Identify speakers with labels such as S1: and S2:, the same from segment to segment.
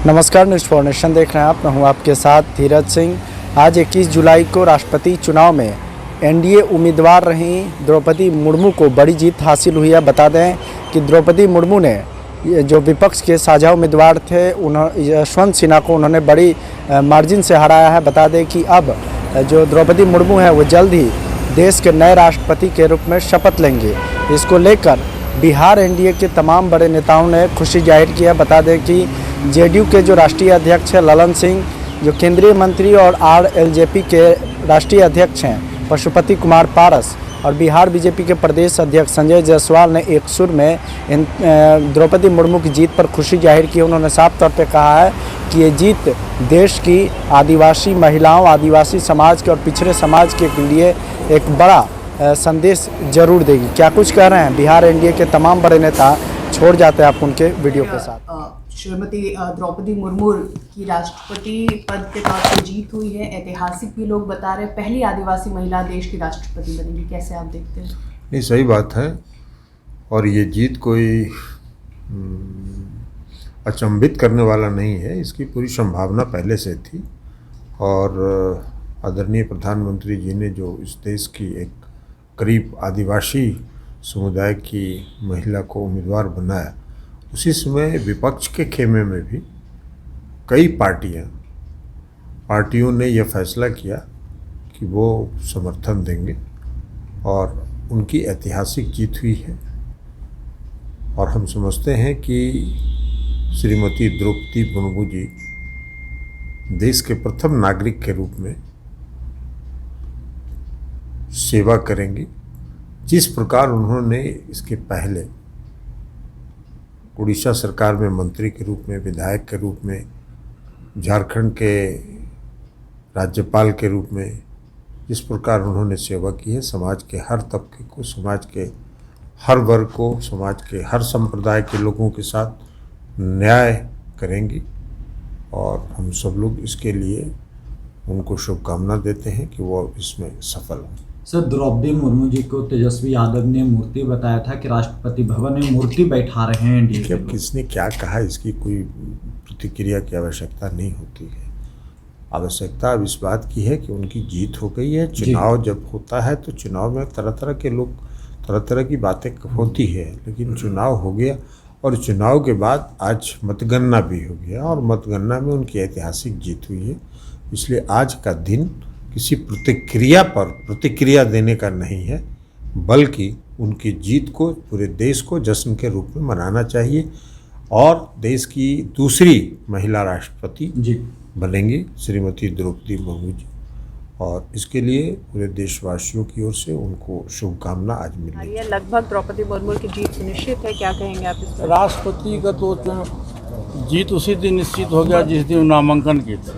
S1: नमस्कार, news for nation देख रहे हैं आप। मैं हूं आपके साथ धीरज सिंह। आज 21 जुलाई को राष्ट्रपति चुनाव में एनडीए उम्मीदवार रहीं द्रौपदी मुर्मू को बड़ी जीत हासिल हुई है। बता दें कि द्रौपदी मुर्मू ने जो विपक्ष के साझा उम्मीदवार थे यशवंत सिन्हा को उन्होंने बड़ी मार्जिन से हराया है। बता दें कि अब जो द्रौपदी मुर्मू है वो जल्द ही देश के नए राष्ट्रपति के रूप में शपथ लेंगे। इसको लेकर बिहार एनडीए के तमाम बड़े नेताओं ने खुशी जाहिर की है। बता दें कि जेडीयू के जो राष्ट्रीय अध्यक्ष हैं ललन सिंह, जो केंद्रीय मंत्री और आरएलजेपी के राष्ट्रीय अध्यक्ष हैं पशुपति कुमार पारस और बिहार बीजेपी के प्रदेश अध्यक्ष संजय जायसवाल ने एक सुर में द्रौपदी मुर्मू की जीत पर खुशी जाहिर की। उन्होंने साफ तौर पे कहा है कि ये जीत देश की आदिवासी महिलाओं, आदिवासी समाज के और पिछड़े समाज के लिए एक बड़ा संदेश जरूर देगी। क्या कुछ कह रहे हैं बिहार एनडीए के तमाम बड़े नेता, छोड़ जाते हैं आप उनके वीडियो के साथ।
S2: श्रीमती द्रौपदी मुर्मू की राष्ट्रपति पद के तौर पर जीत हुई है, ऐतिहासिक भी लोग बता रहे हैं, पहली आदिवासी महिला देश की राष्ट्रपति बनेगी। कैसे आप देखते हैं?
S3: नहीं, सही बात है। और ये जीत कोई अचंभित करने वाला नहीं है, इसकी पूरी संभावना पहले से थी। और आदरणीय प्रधानमंत्री जी ने जो इस देश की एक करीब आदिवासी समुदाय की महिला को उम्मीदवार बनाया, उसी समय विपक्ष के खेमे में भी कई पार्टियों ने यह फैसला किया कि वो समर्थन देंगे और उनकी ऐतिहासिक जीत हुई है। और हम समझते हैं कि श्रीमती द्रौपदी मुर्मू जी देश के प्रथम नागरिक के रूप में सेवा करेंगी। जिस प्रकार उन्होंने इसके पहले उड़ीसा सरकार में मंत्री के रूप में, विधायक के रूप में, झारखंड के राज्यपाल के रूप में जिस प्रकार उन्होंने सेवा की है, समाज के हर तबके को, समाज के हर वर्ग को, समाज के हर संप्रदाय के लोगों के साथ न्याय करेंगी। और हम सब लोग इसके लिए उनको शुभकामना देते हैं कि वो इसमें सफल हों।
S4: सर, द्रौपदी मुर्मू जी को तेजस्वी यादव ने मूर्ति बताया था कि राष्ट्रपति भवन में मूर्ति बैठा रहे हैं एनडीए के लोग।
S3: किसने क्या कहा, इसकी कोई प्रतिक्रिया की आवश्यकता नहीं होती है। आवश्यकता अब इस बात की है कि उनकी जीत हो गई है। चुनाव जब होता है तो चुनाव में तरह तरह के लोग, तरह तरह की बातें होती है, लेकिन चुनाव हो गया और चुनाव के बाद आज मतगणना भी हो गया और मतगणना में उनकी ऐतिहासिक जीत हुई है। इसलिए आज का दिन किसी प्रतिक्रिया देने का नहीं है, बल्कि उनकी जीत को पूरे देश को जश्न के रूप में मनाना चाहिए। और देश की दूसरी महिला राष्ट्रपति बनेंगी श्रीमती द्रौपदी मुर्मू जी, और इसके लिए पूरे देशवासियों की ओर से उनको शुभकामना आज मिली है।
S2: लगभग द्रौपदी मुर्मू की जीत सुनिश्चित है, क्या कहेंगे आप इस पर?
S5: राष्ट्रपति का तो जीत उसी दिन निश्चित हो गया जिस दिन नामांकन की थी,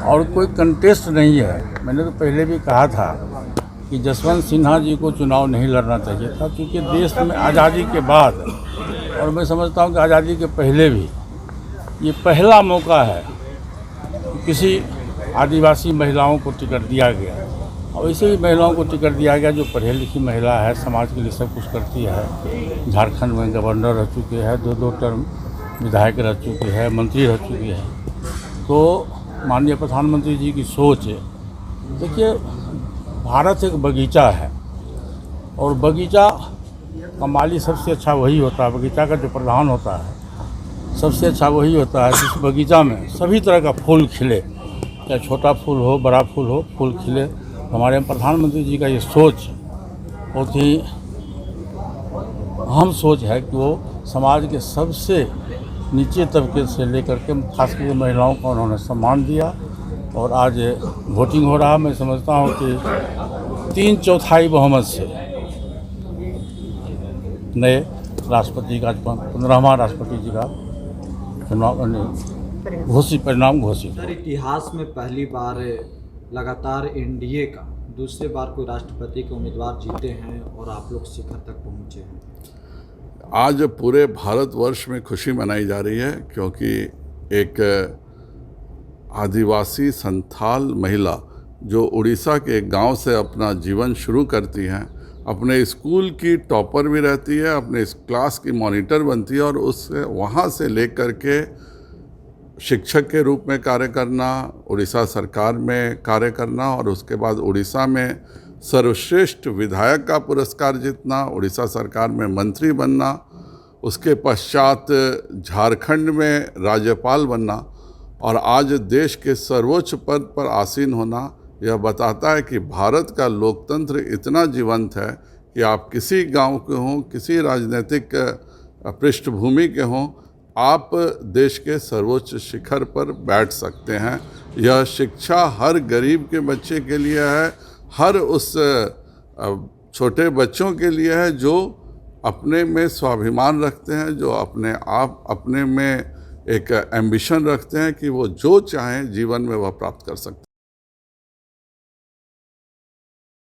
S5: और कोई कंटेस्ट नहीं है। मैंने तो पहले भी कहा था कि जसवंत सिन्हा जी को चुनाव नहीं लड़ना चाहिए था, क्योंकि देश में आज़ादी के बाद, और मैं समझता हूँ कि आज़ादी के पहले भी, ये पहला मौका है कि किसी आदिवासी महिलाओं को टिकट दिया गया। और ऐसे ही महिलाओं को टिकट दिया गया जो पढ़ी लिखी महिला है, समाज के लिए सब कुछ करती है। झारखंड में गवर्नर रह चुके हैं, दो टर्म विधायक रह चुके हैं, मंत्री रह चुके हैं। तो माननीय प्रधानमंत्री जी की सोच है। देखिए, भारत एक बगीचा है और बगीचा का माली सबसे अच्छा वही होता है, बगीचा का जो प्रधान होता है सबसे अच्छा वही होता है जिस बगीचा में सभी तरह का फूल खिले, चाहे छोटा फूल हो, बड़ा फूल हो, फूल खिले। हमारे प्रधानमंत्री जी का ये सोच बहुत ही अहम सोच है कि वो समाज के सबसे नीचे तबके से लेकर के खास करके महिलाओं को उन्होंने सम्मान दिया। और आज वोटिंग हो रहा है। मैं समझता हूँ कि 3/4 बहुमत से नए राष्ट्रपति का 15वां राष्ट्रपति जी का चुनाव परिणाम घोषित।
S4: इतिहास में पहली बार लगातार एनडीए का दूसरे बार कोई राष्ट्रपति के उम्मीदवार जीते हैं और आप लोग शिखर तक पहुँचे हैं।
S6: आज पूरे भारतवर्ष में खुशी मनाई जा रही है, क्योंकि एक आदिवासी संथाल महिला जो उड़ीसा के एक गांव से अपना जीवन शुरू करती हैं, अपने स्कूल की टॉपर भी रहती है, अपने क्लास की मॉनिटर बनती है और उससे वहाँ से लेकर के शिक्षक के रूप में कार्य करना, उड़ीसा सरकार में कार्य करना और उसके बाद उड़ीसा में सर्वश्रेष्ठ विधायक का पुरस्कार जीतना, उड़ीसा सरकार में मंत्री बनना, उसके पश्चात झारखंड में राज्यपाल बनना और आज देश के सर्वोच्च पद पर आसीन होना, यह बताता है कि भारत का लोकतंत्र इतना जीवंत है कि आप किसी गांव के हों, किसी राजनीतिक पृष्ठभूमि के हों, आप देश के सर्वोच्च शिखर पर बैठ सकते हैं। यह शिक्षा हर गरीब के बच्चे के लिए है, हर उस छोटे बच्चों के लिए है जो अपने में स्वाभिमान रखते हैं, जो अपने में एक एम्बिशन रखते हैं कि वो जो चाहें जीवन में वह प्राप्त कर सकते हैं।